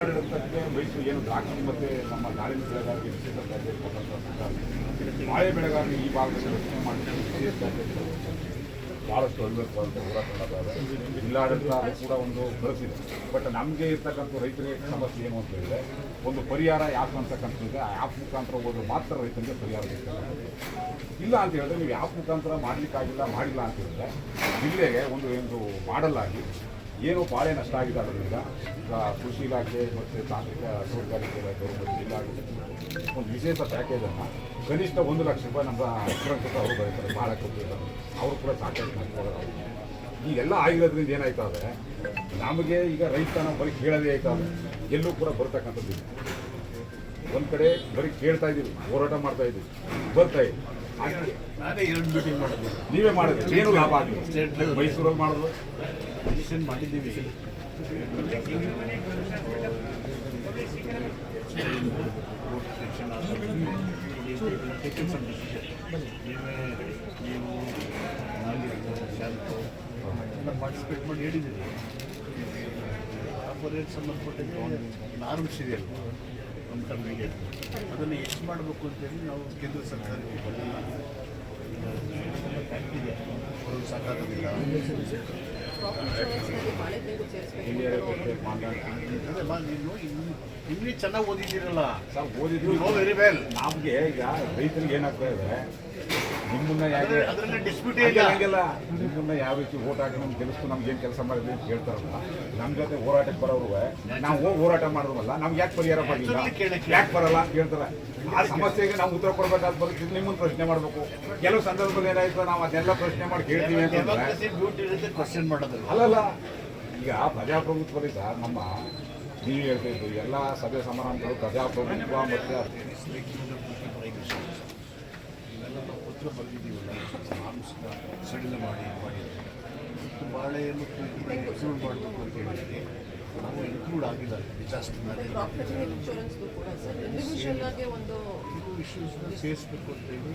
ಆಡಳಿತಕ್ಕೆ ವಹಿಸು ಏನು ದ್ರಾಕ್ಷಿ ಮತ್ತು ನಮ್ಮ ದಾಳಿಂಬೆ ಬೆಳೆಗಾರರಿಗೆ ವಿಶೇಷ ಪ್ಯಾಕೇಜ್ ಕೊಟ್ಟಂಥ ಸರ್ಕಾರ ಬಾಳೆ ಬೆಳೆಗಾರರಿಗೆ ಈ ಭಾಗದಲ್ಲಿ ರಕ್ಷಣೆ ಮಾಡಿಕೊಂಡು ವಿಶೇಷ ಪ್ಯಾಕೇಜ್ ಭಾಳಷ್ಟು ಅಭಿವೃದ್ಧಿ ಹೋರಾಟ ಮಾಡೋದಾದ್ರೆ ಜಿಲ್ಲಾಡಳಿತ ಕೂಡ ಒಂದು ಕಳಿಸಿದೆ. ಬಟ್ ನಮಗೆ ಇರ್ತಕ್ಕಂಥ ರೈತರಿಗೆ ಸಮಸ್ಯೆ ಏನು ಅಂತ ಹೇಳಿದ್ರೆ ಒಂದು ಪರಿಹಾರ ಯಾಪ್ ಅಂತಕ್ಕಂಥದ್ದು ಆ ಆ್ಯಪ್ ಮುಖಾಂತರ ಹೋದ್ರೆ ಮಾತ್ರ ರೈತರಿಗೆ ಪರಿಹಾರ ಇಲ್ಲ ಅಂತ ಹೇಳಿದ್ರೆ ನೀವು ಆ್ಯಪ್ ಮುಖಾಂತರ ಮಾಡಲಿಕ್ಕಾಗಿಲ್ಲ ಮಾಡಿಲ್ಲ ಅಂತ ಹೇಳಿದ್ರೆ ಜಿಲ್ಲೆಗೆ ಒಂದು ಮಾಡಲ್ ಆಗಿ ಏನೋ ಭಾಳ ನಷ್ಟ ಆಗಿದೆ. ಅದರಿಂದ ಕೃಷಿ ಇಲಾಖೆ ಮತ್ತು ತಾಂತ್ರಿಕ ತೋಟಗಾರಿಕೆ ಇಲಾಖೆಯವರು ಜಿಲ್ಲಾಡಳಿತ ಒಂದು ವಿಶೇಷ ಪ್ಯಾಕೇಜನ್ನು ಕನಿಷ್ಠ 1 ಲಕ್ಷ ರೂಪಾಯಿ ನಮ್ಮ ಅಕ್ಷರಂಕೃತ ಅವರು ಬರೀತಾರೆ, ಭಾಳ ಕೊಟ್ಟಿರ್ತಾರೆ. ಅವರು ಕೂಡ ಸಾಕಷ್ಟು ನಷ್ಟ ಈಗೆಲ್ಲ ಆಗಿರೋದ್ರಿಂದ ಏನಾಯ್ತದೆ, ನಮಗೆ ಈಗ ರೈತನ ಬರೀ ಕೇಳೋದೇ ಆಯ್ತದೆ, ಎಲ್ಲೂ ಕೂಡ ಬರ್ತಕ್ಕಂಥದ್ದು. ಒಂದು ಕಡೆ ಬರೀ ಕೇಳ್ತಾ ಇದ್ದೀವಿ, ಹೋರಾಟ ಮಾಡ್ತಾ ಇದ್ದೀವಿ, ಬರ್ತಾ ಇದ್ದೀವಿ. ನಾನೇ 2 ಮೀಟಿಂಗ್ ಮಾಡೋದು, ನೀವೇ ಮಾಡಿದ್ರಿ, ಏನು ಲಾಭ ಆಗಲಿ? ಮೈಸೂರಲ್ಲಿ ಮಾಡೋದು ಮಾಡಿದ್ದೀವಿ. ನೀವು ಶಾಂತು ಎಲ್ಲ ಪಾರ್ಟಿಸಿಪೇಟ್ ಮಾಡಿ ಹೇಳಿದ್ದೀರಿ. ಕಾರ್ಪೊರೇಟ್ ಸಂಬಂಧಪಟ್ಟ ನಾರ್ಮ್ಸ್ ಇದೆಯಲ್ಲ ನಮ್ಮ ಕಂಪ್ನಿಗೆ, ಅದನ್ನು ಎಷ್ಟು ಮಾಡಬೇಕು ಅಂತೇಳಿ ನಾವು ಕೇಂದ್ರ ಸರ್ಕಾರಕ್ಕೆ ಸಾಕಾಗೋದಿಲ್ಲ. ಇನ್ನೂ ಚೆನ್ನಾಗಿ ಓದಿದ್ದೀರಲ್ಲ ಸರ್, ಓದಿದ್ವಿ ವೆರಿ ವೆಲ್. ನಮಗೆ ಈಗ ರೈತರಿಗೆ ಏನಾಗ್ತಾ ಇದೆ, ನಿಮ್ಮನ್ನ ಯಾಕೆ ಅದರಲ್ಲಿ ಡಿಸ್ಪ್ಯೂಟ್ ಹಂಗೆಲ್ಲ ನಿಮ್ಮನ್ನ ಯಾವ ರೀತಿ ಓಟ್ ಹಾಕಿ ನಮ್ಮ ಕೆಲಸ ನಮ್ಗೆ ಏನು ಕೆಲಸ ಮಾಡಿದ್ವಿ ಅಂತ ಹೇಳ್ತಾರಲ್ಲ, ನಮ್ಮ ಜೊತೆ ಹೋರಾಟಕ್ಕೆ ಬರೋರು ನಾವು ಹೋಗಿ ಹೋರಾಟ ಮಾಡೋದಲ್ಲ, ನಮ್ಗೆ ಯಾಕೆ ಪರಿಹಾರ ಮಾಡಿಲ್ಲ, ಯಾಕೆ ಬರಲ್ಲ ಅಂತ ಹೇಳ್ತಾರೆ. ಆ ಸಮಸ್ಯೆಗೆ ನಾವು ಉತ್ತರ ಕೊಡಬೇಕಾದ ಪರಿಸ್ಥಿತಿ ನಿಮ್ಮನ್ನು ಪ್ರಶ್ನೆ ಮಾಡಬೇಕು. ಕೆಲವು ಸಂದರ್ಭದಲ್ಲಿ ಏನಾಯ್ತು, ನಾವು ಅದನ್ನೆಲ್ಲ ಪ್ರಶ್ನೆ ಮಾಡಿ ಕೇಳ್ತೀವಿ ಅಂತಂದ್ರೆ ಕ್ವಶನ್ ಮಾಡೋದಲ್ಲ. ಅಲ್ಲಲ್ಲ, ಈಗ ಪ್ರಜಾಪ್ರಭುತ್ವದಲ್ಲಿ ಸರ್ ನಮ್ಮ ನೀವು ಹೇಳ್ತಿದ್ದು ಎಲ್ಲ ಸಭೆ ಸಮಾರಂಭಗಳು ಪ್ರಜಾಪ್ರಭುತ್ವ ಮತ್ತು ಇವೆಲ್ಲ ನಾವು ಪತ್ರ ಬರೆದಿದ್ದೀವಲ್ಲ, ಮಾಂಸದ ಸಡಿಲ ಮಾಡಿ ಮತ್ತು ಬಾಳೆ ಮತ್ತು ಇನ್ಕ್ಲೂಡ್ ಮಾಡಬೇಕು ಅಂತ ಹೇಳಿದ್ರೆ ನಾವು ಇನ್ಕ್ಲೂಡ್ ಆಗಿಲ್ಲ. ಡಿಸಾಸ್ಟರ್ ಇಶ್ಯೂಸ್ನ ಸೇರಿಸಬೇಕು ಅಂತ ಹೇಳಿ